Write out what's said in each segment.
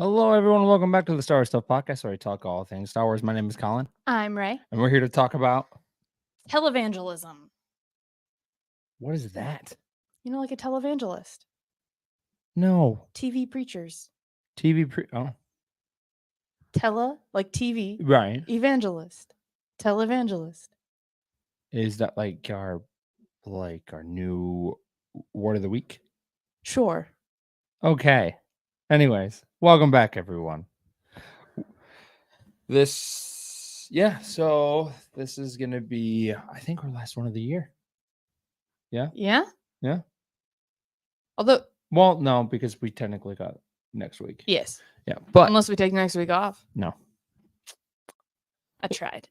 Hello, everyone. Welcome back to the Star Wars Stuff Podcast, where I talk all things Star Wars. My name is Colin, I'm Ray. and we're here to talk about Televangelism. what is that? You know, like a televangelist. No TV preachers. Oh, Like TV. right. Evangelist. Televangelist. Is that like our new word of the week? Sure. Okay. Anyways, welcome back, everyone. So this is gonna be, I think, our last one of the year. Yeah. Yeah? Yeah. Although, Well, no, because we technically got next week. yes. Yeah, but Unless we take next week off. no. I tried.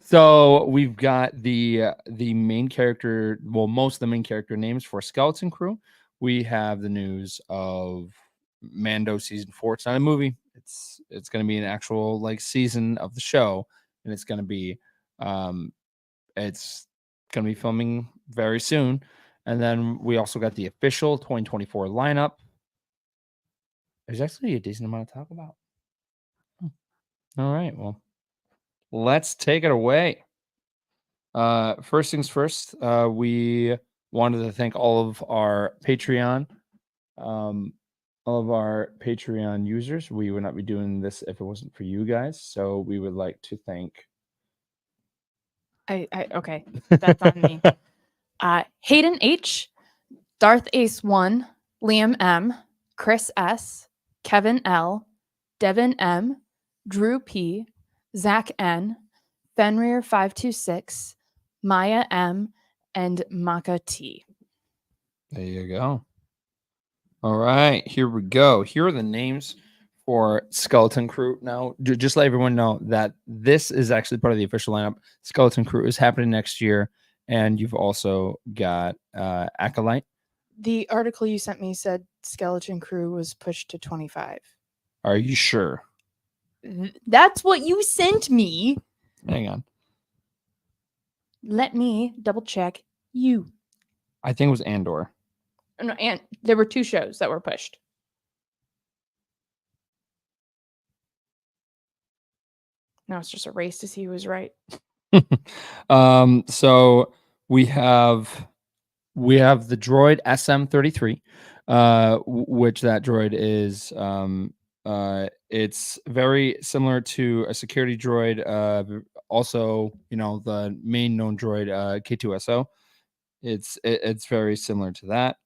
So we've got the main character, well, most of the main character names for Skeleton Crew. We have the news of Mando season 4. It's not a movie. It's going to be an actual season of the show, and it's going to be filming very soon. And then we also got the official 2024 lineup. There's actually a decent amount to talk about. All right, well, let's take it away. First things first, we wanted to thank all of our Patreon users. We would not be doing this if it wasn't for you guys. So we would like to thank. Okay, that's on me. Hayden H, Darth Ace 1, Liam M, Chris S, Kevin L, Devin M, Drew P, Zach N, Fenrir 526, Maya M, and Maka T. There you go. All right, here we go. Here are the names for Skeleton Crew. Now, just let everyone know that this is actually part of the official lineup. Skeleton Crew is happening next year, and you've also got Acolyte. The article you sent me said Skeleton Crew was pushed to 25. Are you sure? That's what you sent me. Hang on. Let me double check you. I think it was Andor. No, and there were 2 shows that were pushed. Now it's just a race to see who was right. So we have the droid SM-33, which that droid is it's very similar to a security droid. Also, the main known droid K2SO. It's very similar to that.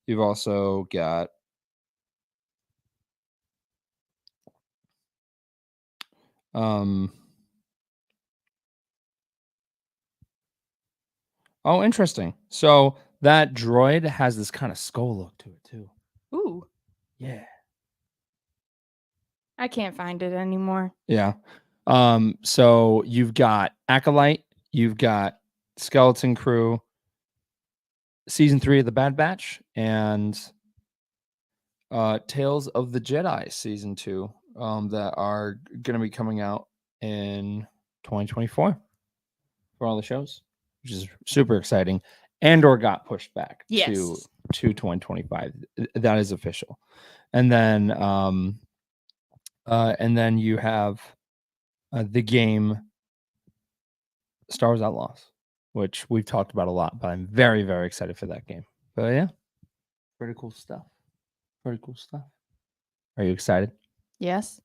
You've also got oh, interesting. So that droid has this kind of skull look to it too. Ooh. Yeah. I can't find it anymore. Yeah. So you've got Acolyte, you've got Skeleton Crew, season 3 of the Bad Batch, and Tales of the Jedi season 2 that are going to be coming out in 2024 for all the shows, which is super exciting. Andor got pushed back to 2025. That is official. And then you have the game Star Wars Outlaws, which we've talked about a lot, but I'm very, very excited for that game. But yeah, pretty cool stuff. Pretty cool stuff. Are you excited? Yes.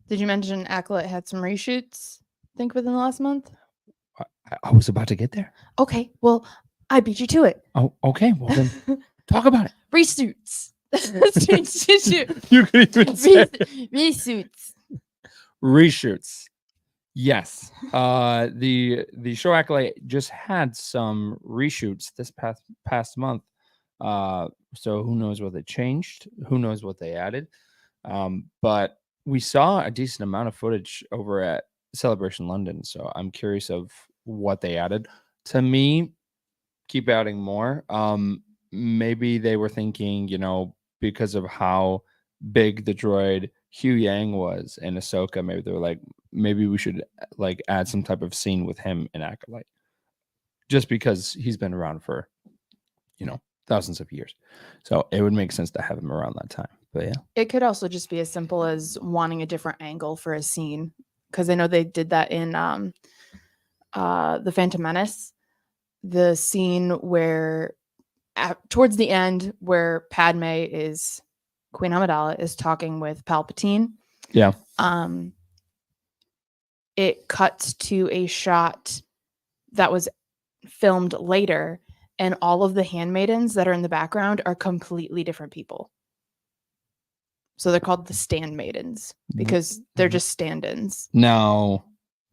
Did you mention Acolyte had some reshoots, I think, within the last month? I was about to get there. Okay, well, I beat you to it. Oh, okay. Well, then talk about it. Reshoots. You could even say reshoots. Reshoots. Yes. The show Acolyte just had some reshoots this past month. So who knows what they changed? Who knows what they added? But we saw a decent amount of footage over at Celebration London. So I'm curious of what they added. To me, keep adding more. Maybe they were thinking, because of how big the droid Hugh Yang was in Ahsoka, maybe they were like, maybe we should add some type of scene with him in Acolyte, just because he's been around for, thousands of years. So it would make sense to have him around that time. But yeah. It could also just be as simple as wanting a different angle for a scene, because I know they did that in the Phantom Menace, the scene where towards the end where Queen Amidala is talking with Palpatine. Yeah. It cuts to a shot that was filmed later, and all of the handmaidens that are in the background are completely different people. So they're called the stand maidens because they're just stand-ins. Now,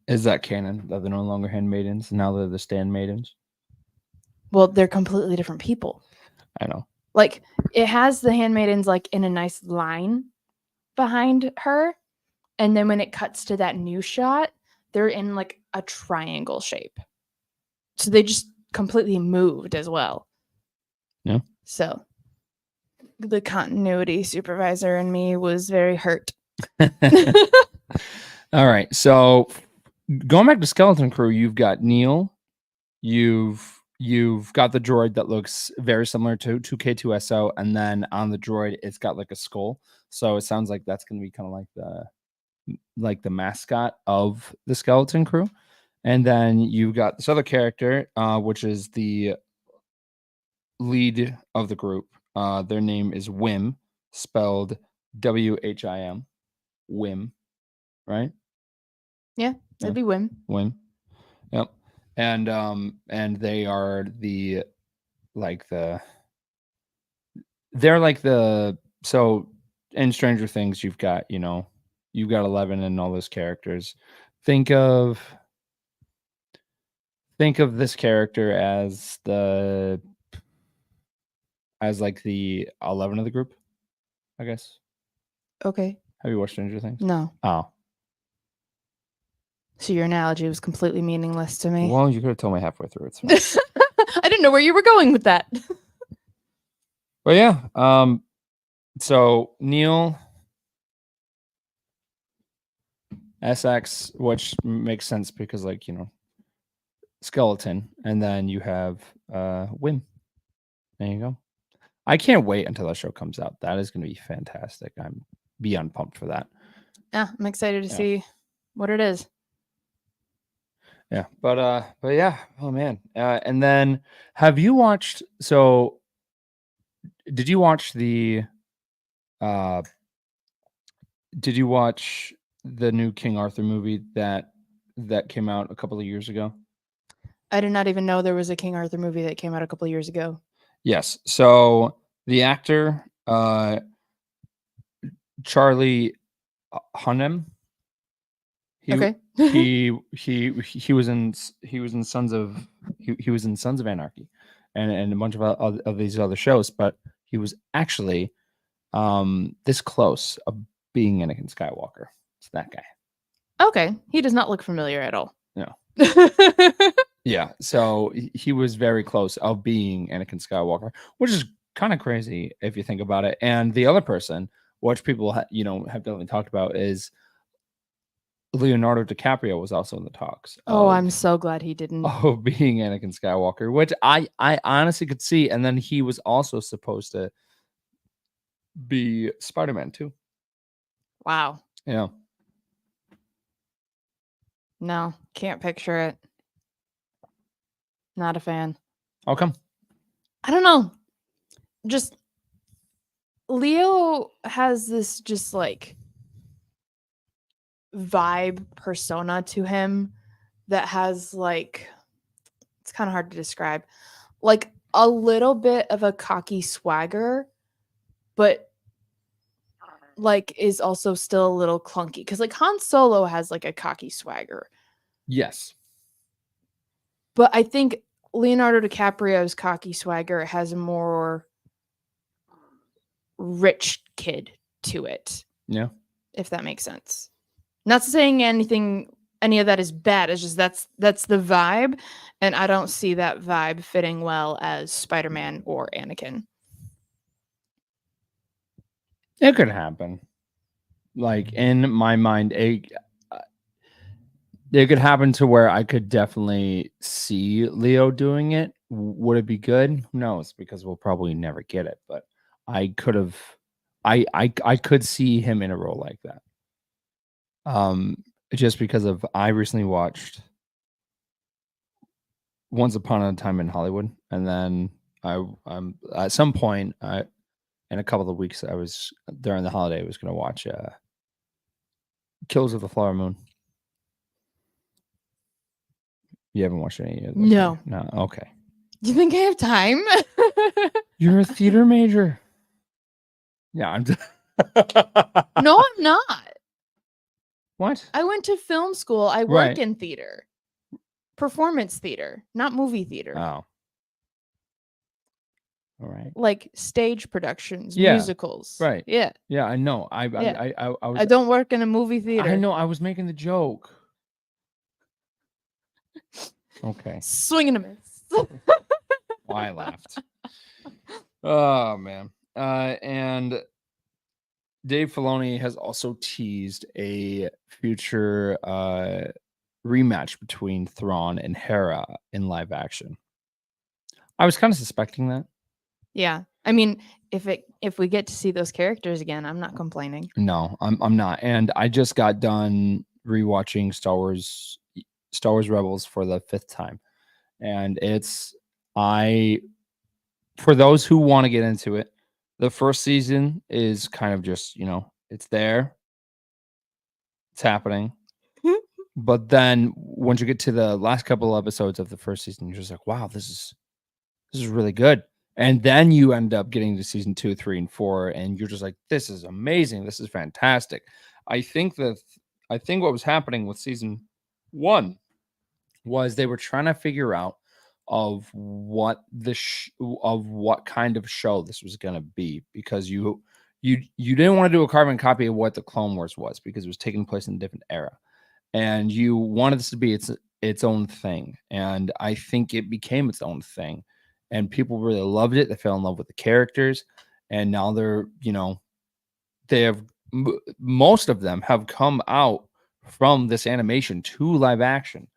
is that canon that they're no longer handmaidens? Now they're the stand maidens? Well, they're completely different people. I know. Like, it has the handmaidens like in a nice line behind her, and then when it cuts to that new shot, they're in like a triangle shape. So they just completely moved as well. Yeah. So the continuity supervisor in me was very hurt. All right. So going back to Skeleton Crew, you've got Neil. You've got the droid that looks very similar to K2SO, and then on the droid it's got like a skull. So it sounds like that's going to be kind of like the mascot of the Skeleton Crew. And then you've got this other character, which is the lead of the group. Their name is Wim, spelled WHIM. Wim, right? Yeah, that'd be Wim. Wim. Yep. And they are so in Stranger Things you've got 11 and all those characters. Think of this character as like the 11 of the group, I guess. Okay. Have you watched Stranger Things? No. Oh. So your analogy was completely meaningless to me. Well, you could have told me halfway through. It's fine. I didn't know where you were going with that. But yeah, so Neil SX, which makes sense because skeleton, and then you have Wim. There you go. I can't wait until that show comes out. That is going to be fantastic. I'm beyond pumped for that. Yeah, I'm excited to see what it is. Yeah, but yeah, oh man. And then have you watched? So, did you watch the? Did you watch the new King Arthur movie that came out a couple of years ago? I did not even know there was a King Arthur movie that came out a couple of years ago. Yes. So the actor, Charlie Hunnam. He was in Sons of Anarchy, and a bunch of these other shows, but he was actually this close of being Anakin Skywalker. It's that guy. Okay, he does not look familiar at all. No. Yeah, so he was very close of being Anakin Skywalker, which is kind of crazy if you think about it. And the other person, which people have definitely talked about, is Leonardo DiCaprio was also in the talks. I'm so glad he didn't. Oh, being Anakin Skywalker, which I honestly could see. And then he was also supposed to be Spider-Man too. Wow. Yeah. No, can't picture it. Not a fan. How come? I don't know. Just Leo has this just like vibe persona to him that has like, it's kind of hard to describe, like a little bit of a cocky swagger, but like is also still a little clunky, because like Han Solo has like a cocky swagger. Yes. But I think Leonardo DiCaprio's cocky swagger has a more rich kid to it. Yeah. If that makes sense. Not saying any of that is bad. It's just that's the vibe, and I don't see that vibe fitting well as Spider-Man or Anakin. It could happen. Like in my mind, it could happen to where I could definitely see Leo doing it. Would it be good? Who knows? Because we'll probably never get it. But I could have I could see him in a role like that. Just because of I recently watched Once Upon a Time in Hollywood, and then I'm at some point in a couple of weeks I was during the holiday I was gonna watch Killers of the Flower Moon. You haven't watched any of those? No. No. Okay. Do you think I have time? You're a theater major. Yeah, I'm. No, I'm not. What? I went to film school. I work Right. in theater. Performance theater, not movie theater. Oh. All right. Like stage productions, Yeah, musicals. right. Yeah. Yeah, I know. Yeah. I was. I don't work in a movie theater. I know. I was making the joke. Okay. Swing and a miss. Well, I laughed. Oh man. And Dave Filoni has also teased a future rematch between Thrawn and Hera in live action. I was kind of suspecting that. Yeah. I mean, if we get to see those characters again, I'm not complaining. No, I'm not. And I just got done rewatching Star Wars Rebels for the 5th time. And for those who want to get into it, the first season is kind of just, it's there. It's happening. But then once you get to the last couple of episodes of the first season, you're just like, wow, this is really good. And then you end up getting to season 2, 3, and 4, and you're just like, this is amazing. This is fantastic. I think what was happening with season 1 was they were trying to figure out of what what kind of show this was going to be, because you didn't want to do a carbon copy of what the Clone Wars was, because it was taking place in a different era, and you wanted this to be its own thing. And I think it became its own thing, and people really loved it. They fell in love with the characters, and now most of them have come out from this animation to live action,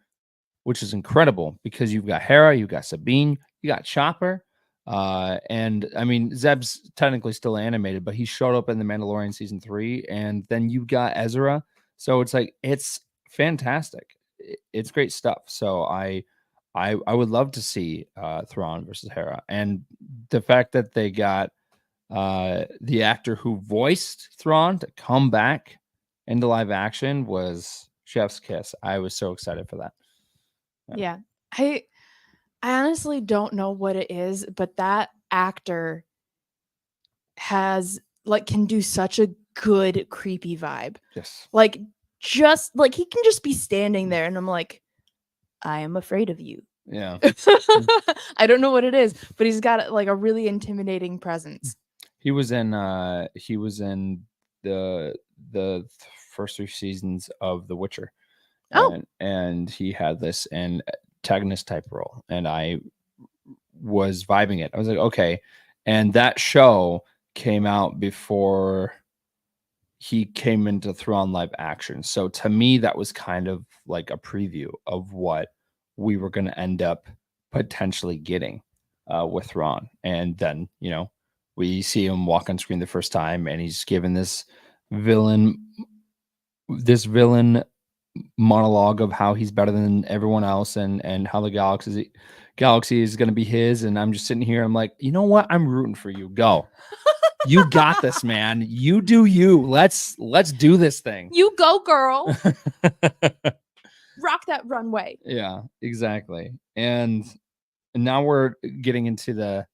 which is incredible, because you've got Hera, you've got Sabine, you got Chopper. And I mean, Zeb's technically still animated, but he showed up in The Mandalorian season 3, and then you got Ezra. So it's like, it's fantastic. It's great stuff. So I would love to see Thrawn versus Hera. And the fact that they got the actor who voiced Thrawn to come back into live action was chef's kiss. I was so excited for that. Yeah. I honestly don't know what it is, but that actor can do such a good creepy vibe. Yes. Like, just like he can just be standing there and I'm like, I am afraid of you. Yeah. I don't know what it is, but he's got like a really intimidating presence. He was in the first 3 seasons of The Witcher. Oh. And he had this antagonist type role, and I was vibing it. I was like, okay. And that show came out before he came into Thrawn live action. So to me, that was kind of like a preview of what we were going to end up potentially getting with Thrawn. And then, we see him walk on screen the first time, and he's given this villain monologue of how he's better than everyone else, and how the galaxy is going to be his. And I'm just sitting here, I'm like, you know what, I'm rooting for you. Go. You got this, man. You do you. Let's do this thing. You go, girl. Rock that runway. Yeah, exactly. And now we're getting into the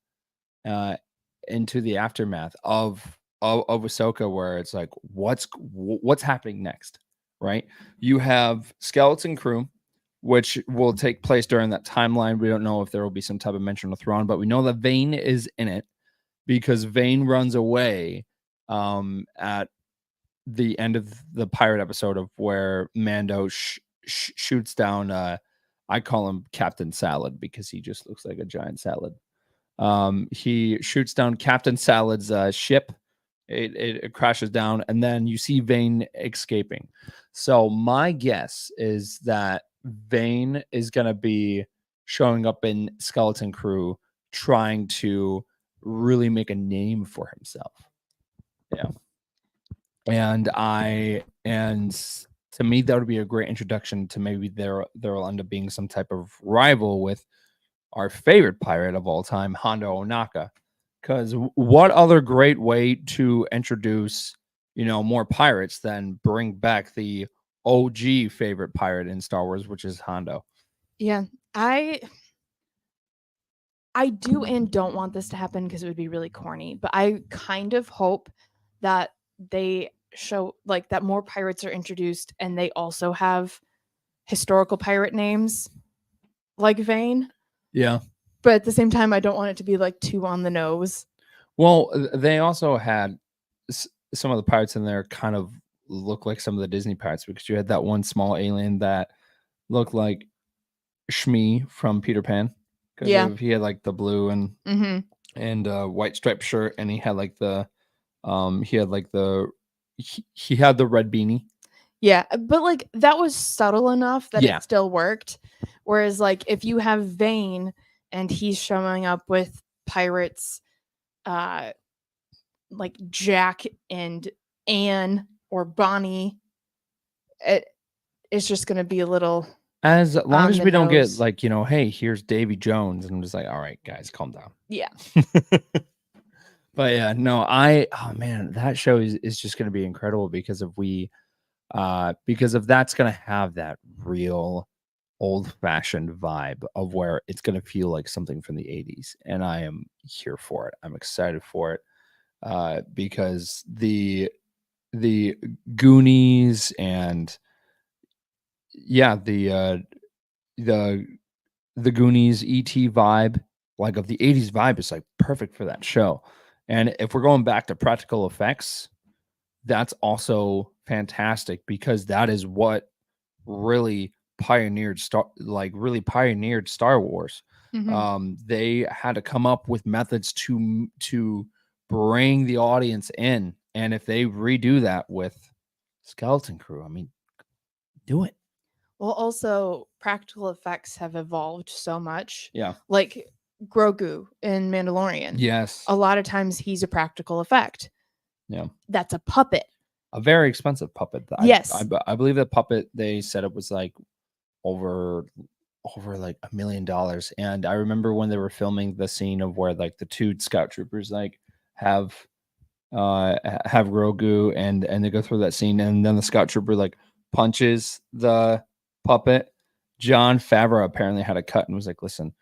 aftermath of Ahsoka, where it's like, what's happening next, right? You have Skeleton Crew, which will take place during that timeline. We don't know if there will be some type of mention of Thrawn, but we know that Vane is in it, because Vane runs away at the end of the pirate episode of where Mando shoots down. I call him Captain Salad, because he just looks like a giant salad. He shoots down Captain Salad's ship. It crashes down, and then you see Vane escaping. So my guess is that Vane is going to be showing up in Skeleton Crew, trying to really make a name for himself. Yeah. And to me that would be a great introduction to maybe there'll end up being some type of rival with our favorite pirate of all time, Hondo Onaka. Because what other great way to introduce, more pirates than bring back the OG favorite pirate in Star Wars, which is Hondo. Yeah, I do and don't want this to happen because it would be really corny, but I kind of hope that they show like that more pirates are introduced and they also have historical pirate names like Vane. Yeah. But at the same time, I don't want it to be like too on the nose. Well, they also had some of the pirates in there kind of look like some of the Disney pirates, because you had that one small alien that looked like Shmi from Peter Pan, because Yeah. he had like the blue and Mm-hmm. white striped shirt, and he had like the he had the red beanie. Yeah, but like that was subtle enough that Yeah. it still worked. Whereas like if you have Vane and he's showing up with pirates, like Jack and Anne or Bonnie, it's just gonna be a little As long on as the we don't get nose. like, hey, here's Davy Jones, and I'm just like, all right, guys, calm down. Yeah. But yeah, no, oh man, that show is just gonna be incredible because if that's gonna have that real old-fashioned vibe of where it's gonna feel like something from the 80s, and I am here for it. I'm excited for it. Because the Goonies and yeah, the Goonies ET vibe, like of the 80s vibe, is like perfect for that show. And if we're going back to practical effects, that's also fantastic because that is what really pioneered Star Wars. Mm-hmm. They had to come up with methods to bring the audience in, and if they redo that with Skeleton Crew, I mean, do it. Well, also practical effects have evolved so much. Yeah. Like Grogu in Mandalorian. Yes. A lot of times he's a practical effect. Yeah. That's a puppet. A very expensive puppet. Yes. I believe that puppet they said it was like over like $1 million. And I remember when they were filming the scene of where like the two scout troopers like have Grogu, and they go through that scene, and then the scout trooper like punches the puppet. Jon Favreau apparently had a cut and was like, listen,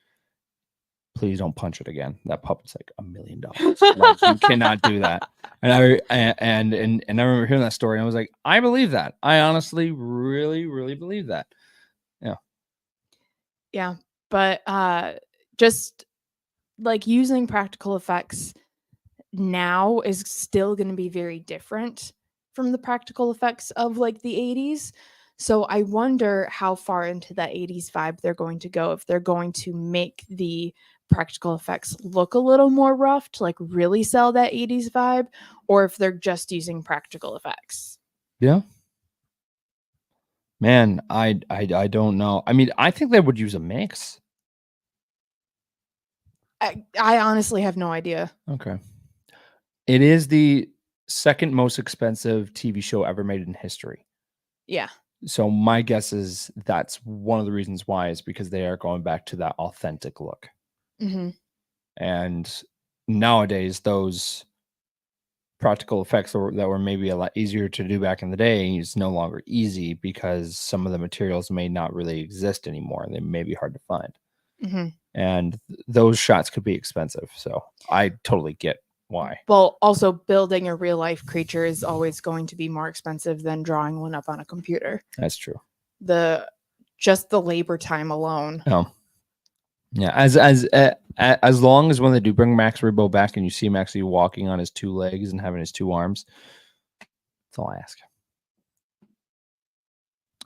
please don't punch it again. That puppet's like $1 million. Like, you cannot do that. And I remember hearing that story, and I was like, I believe that. I honestly really, really believe that. Yeah. Yeah. But just like using practical effects now is still going to be very different from the practical effects of like the 80s. So I wonder how far into that 80s vibe they're going to go, if they're going to make the practical effects look a little more rough to like really sell that 80s vibe, or if they're just using practical effects. Yeah. Man, I don't know. I mean, I think they would use a mix. I honestly have no idea. Okay. It is the second most expensive TV show ever made in history. Yeah. So my guess is that's one of the reasons why, is because they are going back to that authentic look. Mm-hmm. And nowadays, those practical effects that were maybe a lot easier to do back in the day is no longer easy because some of the materials may not really exist anymore. They may be hard to find. Mm-hmm. And those shots could be expensive. So I totally get why. Well, also building a real life creature is always going to be more expensive than drawing one up on a computer. That's true. Just the labor time alone. Oh, yeah. As long as when they do bring Max Rebo back and you see him actually walking on his two legs and having his two arms, that's all I ask.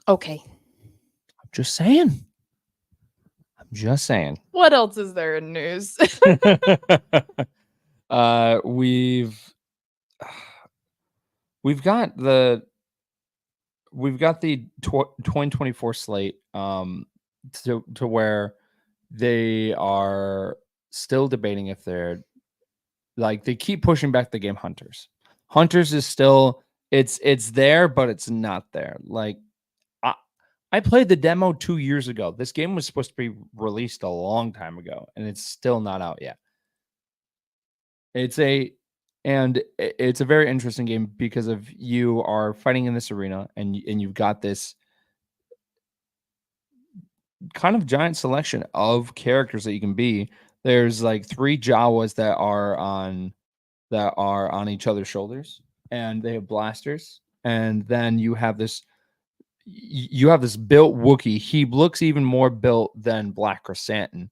Okay. I'm just saying. What else is there in news? We've got the 2024 slate to where they are still debating if they're like, they keep pushing back the game Hunters. Hunters is still it's there, but it's not there. Like I I played the demo 2 years ago. This game was supposed to be released a long time ago, and it's still not out yet. It's a it's a very interesting game because of you are fighting in this arena and you've got this kind of giant selection of characters that you can be. There's like 3 Jawas that are on each other's shoulders, and they have blasters. And then you have this built Wookiee. He looks even more built than Black Chrysanthemum,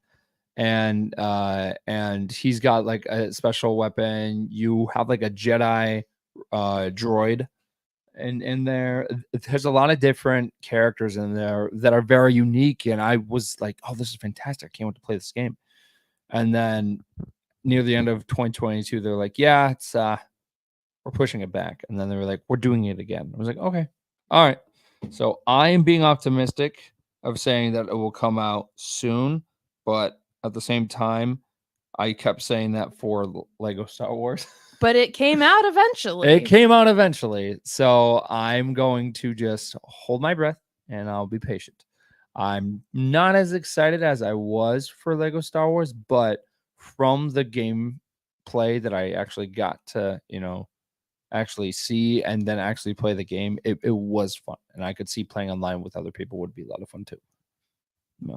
and he's got like a special weapon. You have like a Jedi droid in there. There's a lot of different characters in there that are very unique, and I was like, oh, this is fantastic. I can't wait to play this game. And then near the end of 2022, they're like, yeah, it's we're pushing it back. And then they were like, we're doing it again. I was like, okay, all right. So I am being optimistic of saying that it will come out soon, but at the same time, I kept saying that for Lego Star Wars. But it came out eventually. It came out eventually. So I'm going to just hold my breath and I'll be patient. I'm not as excited as I was for Lego Star Wars, but from the gameplay that I actually got to, actually see and then actually play the game, it was fun. And I could see playing online with other people would be a lot of fun too. Yeah.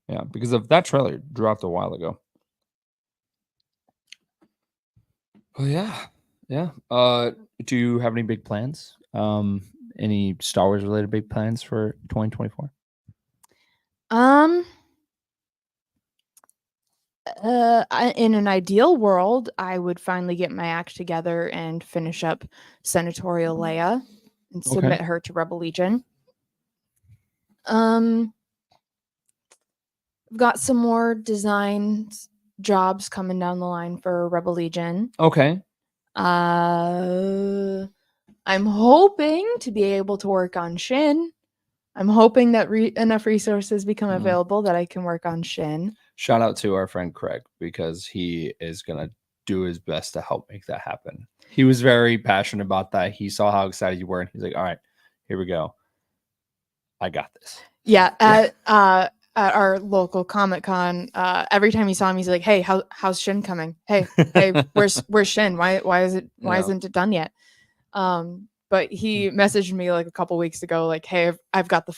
Yeah, because of that trailer dropped a while ago. Oh yeah. Yeah. Do you have any big plans? Any Star Wars related big plans for 2024? In an ideal world, I would finally get my act together and finish up Senatorial Leia and submit her to Rebel Legion. I've got some more design jobs coming down the line for Rebel Legion. Okay. I'm hoping to be able to work on Shin. I'm hoping that enough resources become available that I can work on Shin. Shout out to our friend Craig because he is going to do his best to help make that happen. He was very passionate about that. He saw how excited you were and he's like, all right, here we go. I got this. Yeah. At our local Comic-Con, every time he saw him, he's like, hey, how's Shin coming? Hey, where's Shin? Why isn't it done yet? But he messaged me like a couple weeks ago, like, "Hey, I've got the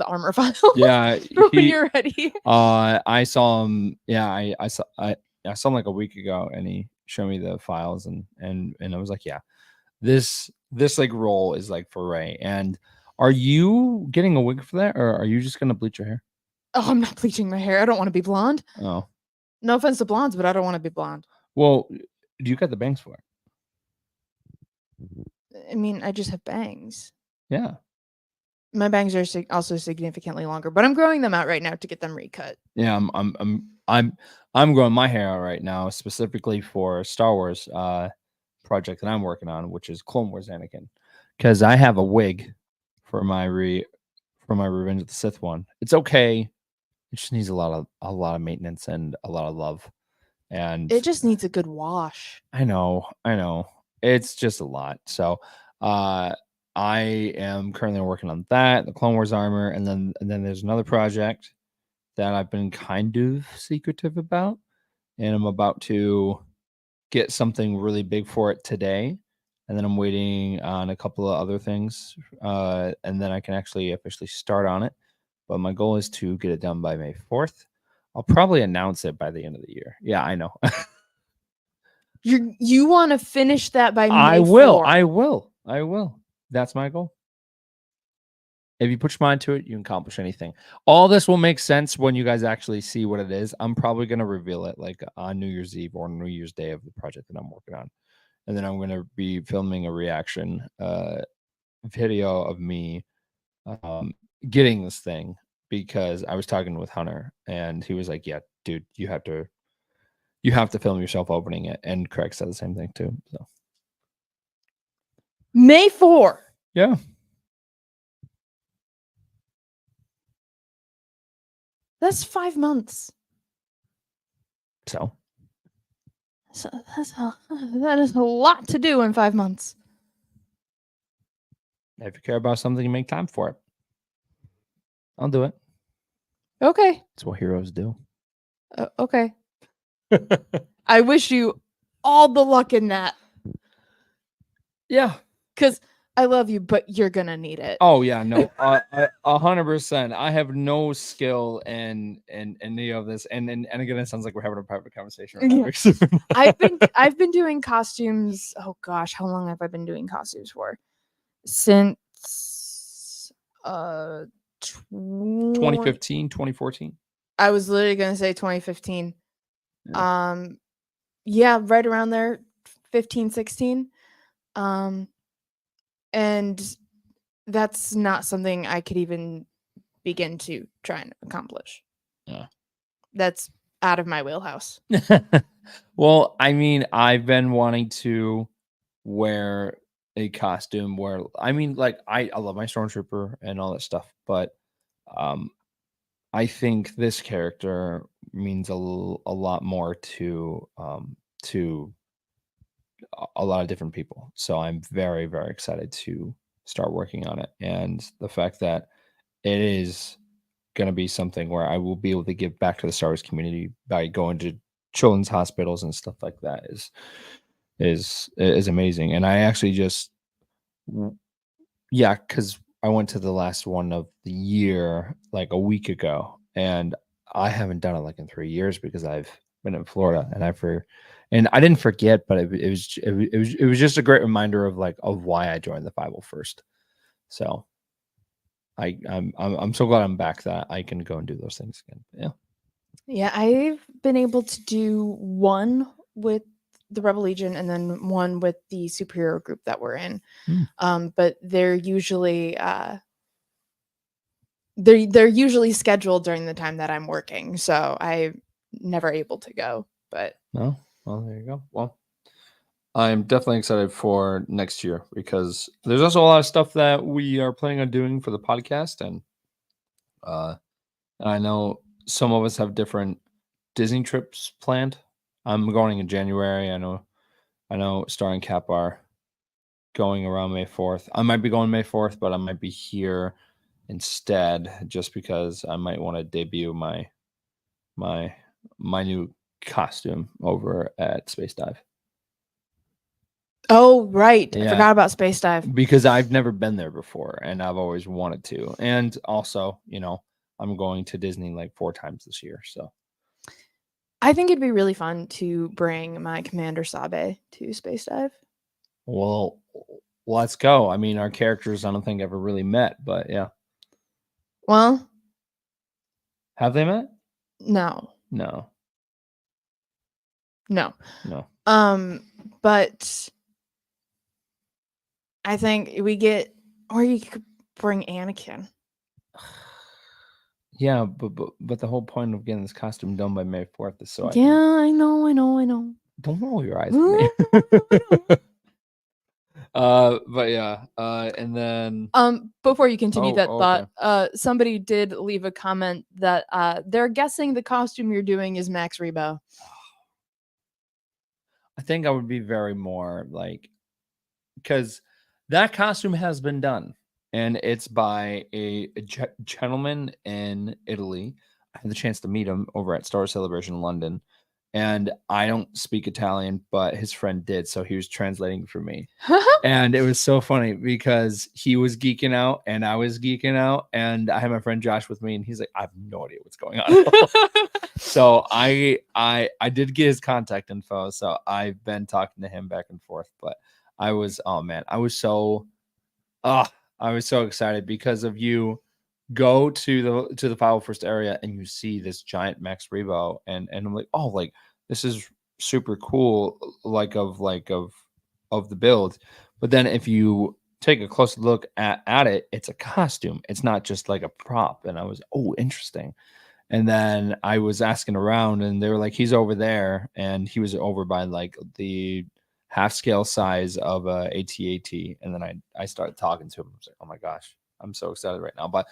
armor file. Yeah, when you're ready." I saw him. Yeah, I saw him like a week ago, and he showed me the files, and I was like, yeah, this like role is like for Ray. And are you getting a wig for that, or are you just gonna bleach your hair? Oh, I'm not bleaching my hair. I don't want to be blonde. Oh, no offense to blondes, but I don't want to be blonde. Well, do you got the bangs for it? I mean, I just have bangs. Yeah. My bangs are also significantly longer, but I'm growing them out right now to get them recut. Yeah, I'm growing my hair out right now specifically for Star Wars project that I'm working on, which is Clone Wars Anakin, because I have a wig for my Revenge of the Sith one. It's okay. It just needs a lot of maintenance and a lot of love, and it just needs a good wash. I know. It's just a lot. So, I am currently working on that, the Clone Wars armor, and then there's another project that I've been kind of secretive about, and I'm about to get something really big for it today, and then I'm waiting on a couple of other things, and then I can actually officially start on it. But my goal is to get it done by May 4th. I'll probably announce it by the end of the year. Yeah, I know. You want to finish that by May 4th? I will. That's my goal. If you put your mind to it, you can accomplish anything. All this will make sense when you guys actually see what it is. I'm probably going to reveal it like on New Year's Eve or New Year's Day of the project that I'm working on. And then I'm going to be filming a reaction video of me getting this thing, because I was talking with Hunter and he was like, yeah, dude, you have to film yourself opening it. And Craig said the same thing too. So May 4th. Yeah. That's 5 months. So So that is a lot to do in 5 months. If you care about something, you make time for it. I'll do it. Okay. That's what heroes do. Okay. I wish you all the luck in that. Yeah. Because I love you, but you're going to need it. Oh yeah, no, 100%. I have no skill in any of this, and again, it sounds like we're having a private conversation right now. Yeah. because- I've been doing costumes. Oh gosh, how long have I been doing costumes for? Since 2015, 2014. I was literally gonna say 2015. Yeah. Yeah, right around there, 15, 16. And that's not something I could even begin to try and accomplish. Yeah. That's out of my wheelhouse. Well, I mean, I've been wanting to wear a costume where I mean, like I love my stormtrooper and all that stuff, but um I think this character means a lot more to a lot of different people. So I'm very, very excited to start working on it. And the fact that it is going to be something where I will be able to give back to the Star Wars community by going to children's hospitals and stuff like that is amazing. And I actually just yeah, because I went to the last one of the year like a week ago, and I haven't done it like in 3 years because I've been in Florida, and I didn't forget, but it was just a great reminder of like of why I joined the 501st. So I'm so glad I'm back that I can go and do those things again. Yeah. Yeah, I've been able to do one with the Rebel Legion and then one with the superhero group that we're in. But they're usually they're usually scheduled during the time that I'm working, so I'm never able to go. But No, well there you go. Well, I'm definitely excited for next year because there's also a lot of stuff that we are planning on doing for the podcast, and I know some of us have different Disney trips planned. I'm going in January. I know Star and Cap are going around May 4th. I might be going May 4th, but I might be here instead just because I might want to debut my my new costume over at Space Dive. oh right, I Yeah. forgot about Space Dive. Because I've never been there before and I've always wanted to. And also, I'm going to Disney like 4 times this year, so I think it'd be really fun to bring my Commander Sabe to Space Dive. well, let's go. I mean, our characters I don't think ever really met, but yeah. Well, Have they met? no, No. no. No. But I think we get, or you could bring Anakin. Yeah, but the whole point of getting this costume done by May 4th is so I Yeah, can, I know. don't roll your eyes at me. But yeah, and then Before you continue that okay. thought, somebody did leave a comment that they're guessing the costume you're doing is Max Rebo. I think I would be very more like because that costume has been done and it's by a gentleman in Italy. I had the chance to meet him over at Star Celebration in London, and I don't speak Italian, but his friend did, so he was translating for me. And it was so funny because he was geeking out and I was geeking out, and I had my friend Josh with me, and he's like, I have no idea what's going on. So I did get his contact info, so I've been talking to him back and forth. But I was, oh man, I was so excited because of you go to the 501st area and you see this giant Max Rebo, and I'm like, oh, like this is super cool, of the build. But then if you take a close look at it, it's a costume. It's not just like a prop. And I was, oh, interesting. And then I was asking around and they were like, he's over there. And he was over by like the half scale size of a AT-AT. And then I started talking to him. I was like, oh my gosh, I'm so excited right now. But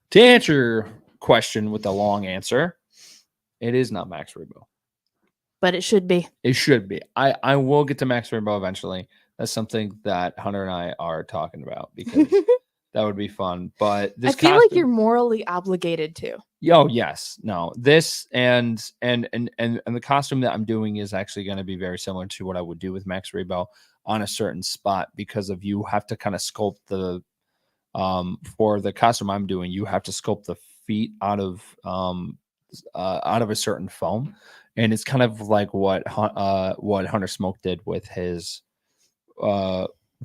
to answer your question with a long answer, it is not Max Rebo. but it should be. It should be. I will get to Max Rainbow eventually. That's something that Hunter and I are talking about because that would be fun. But this I feel like costume, you're morally obligated to. oh yes, no. This and the costume that I'm doing is actually going to be very similar to what I would do with Max Rainbow on a certain spot because of you have to kind of sculpt the for the costume I'm doing, you have to sculpt the feet out of a certain foam, and it's kind of like what Hunter Smoke did with his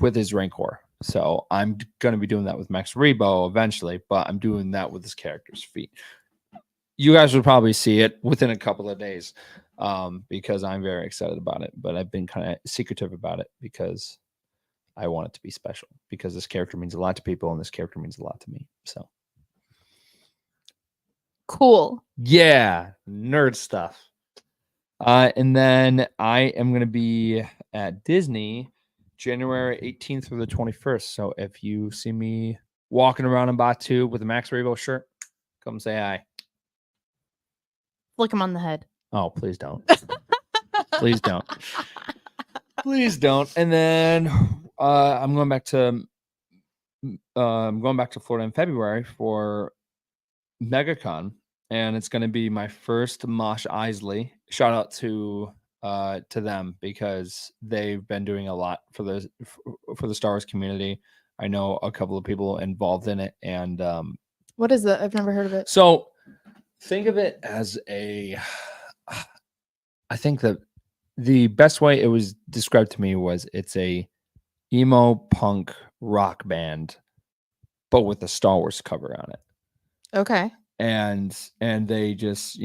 Rancor. So I'm going to be doing that with Max Rebo eventually, but I'm doing that with his character's feet. You guys will probably see it within a couple of days because I'm very excited about it, but I've been kind of secretive about it because I want it to be special because this character means a lot to people and this character means a lot to me. So Cool. yeah, nerd stuff. And then I am going to be at Disney January 18th through the 21st. So if you see me walking around in Batu with a Max Rebo shirt, come say hi. Flick him on the head. Oh, please don't. Please don't. Please don't. And then I'm going back to Florida in February for MegaCon, and it's going to be my first Mosh Isley. Shout out to them because they've been doing a lot for the Star Wars community. I know a couple of people involved in it, and what is it? I've never heard of it. So think of it as I think that the best way it was described to me was it's a emo punk rock band, but with a Star Wars cover on it. Okay. And they just,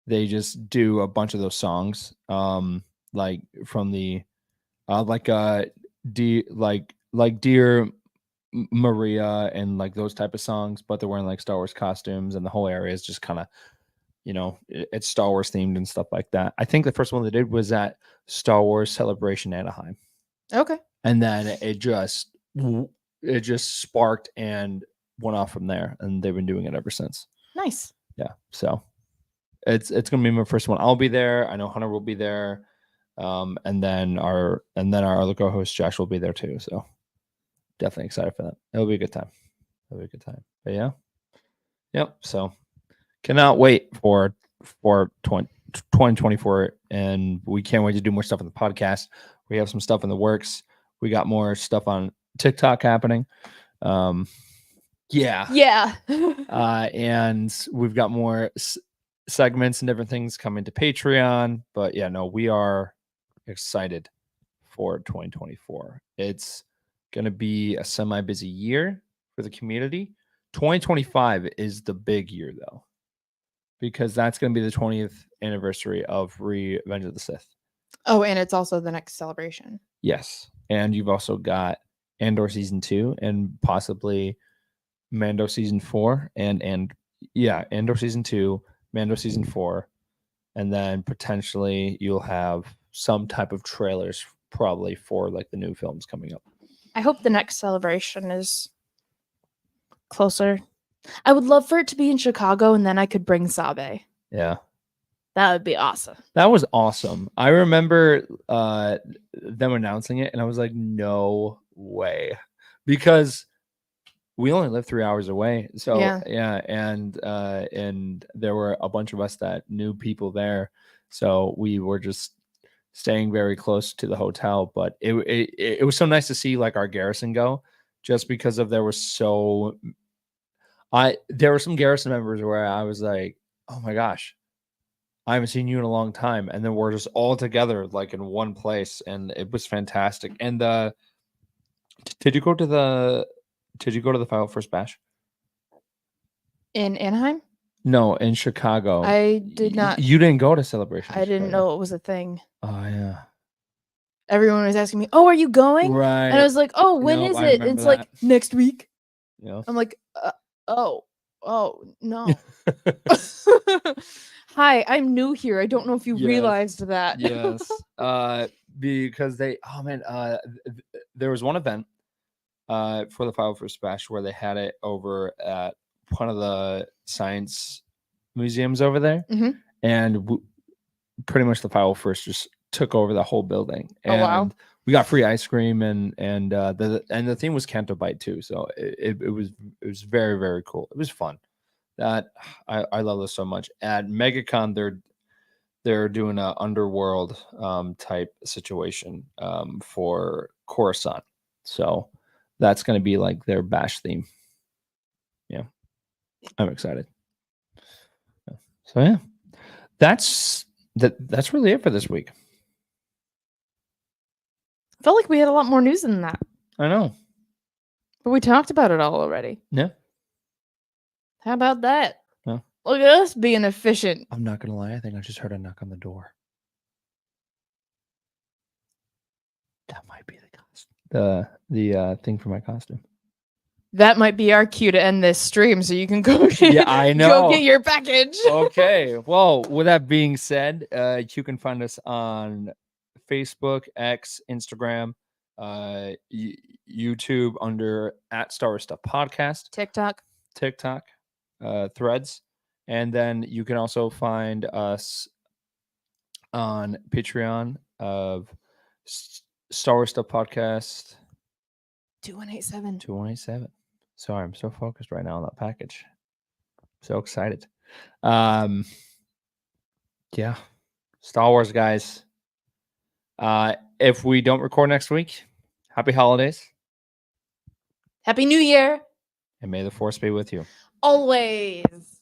they just do a bunch of those songs, like from the, Dear Maria and like those type of songs, but they're wearing like Star Wars costumes, and the whole area is just kind of, it's Star Wars themed and stuff like that. I think the first one they did was at Star Wars Celebration Anaheim. Okay. And then it just sparked and went off from there, and they've been doing it ever since. Nice. Yeah. So it's gonna be my first one. I'll be there. I know Hunter will be there. And then our other co-host Josh will be there too. So definitely excited for that. It'll be a good time. But yeah. Yep. So cannot wait for 2024, and we can't wait to do more stuff on the podcast. We have some stuff in the works. We got more stuff on TikTok happening. Yeah. And we've got more segments and different things coming to Patreon. But yeah, no, we are excited for 2024. It's going to be a semi-busy year for the community. 2025 is the big year, though, because that's going to be the 20th anniversary of Revenge of the Sith. Oh, and it's also the next celebration. Yes. And you've also got Andor Season 2 and possibly Mando Season 4 and Andor Season 2, Mando Season 4, and then potentially you'll have some type of trailers probably for like the new films coming up. I hope the next celebration is closer. I would love for it to be in Chicago, and then I could bring Sabe. Yeah. That would be awesome. That was awesome. I remember them announcing it, and I was like, no way. Because we only live 3 hours away. So, yeah. And there were a bunch of us that knew people there. So we were just staying very close to the hotel. But it was so nice to see like our garrison go, just because of there were some garrison members where I was like, oh my gosh, I haven't seen you in a long time. And then we're just all together like in one place, and it was fantastic. And did you go to the 501st Bash? In Anaheim? No, in Chicago. I did not. You didn't go to Celebration. I didn't know it was a thing. Oh yeah. Everyone was asking me, "Oh, are you going?" Right. And I was like, "Oh, when is it?" And it's like next week. Yeah. I'm like, oh no. Hi, I'm new here. I don't know if you realized that. Yes. Because there was one event for the 501st Bash where they had it over at one of the science museums over there, mm-hmm. and pretty much the 501st just took over the whole building. Oh, wow. We got free ice cream and the theme was Canto Bite too. So it was very, very cool. It was fun. That I love this so much. At MegaCon, they're doing a underworld type situation for Coruscant. So that's going to be like their bash theme. Yeah, I'm excited. So yeah, that's really it for this week. I felt like we had a lot more news than that, I know. but we talked about it all already. Yeah. How about that? Yeah. Look at us being efficient. I'm not gonna lie. I think I just heard a knock on the door. That might be the costume. The thing for my costume. That might be our cue to end this stream, so you can go. Yeah, I know. Go get your package. Okay. Well, with that being said, you can find us on Facebook, X, Instagram, YouTube under @Star Wars Stuff Podcast, TikTok, Threads, and then you can also find us on Patreon of Star Wars Stuff Podcast 2187. 2187. Sorry, I'm so focused right now on that package. So excited. Yeah. Star Wars, guys. If we don't record next week, happy holidays. Happy New Year. And may the force be with you. Always.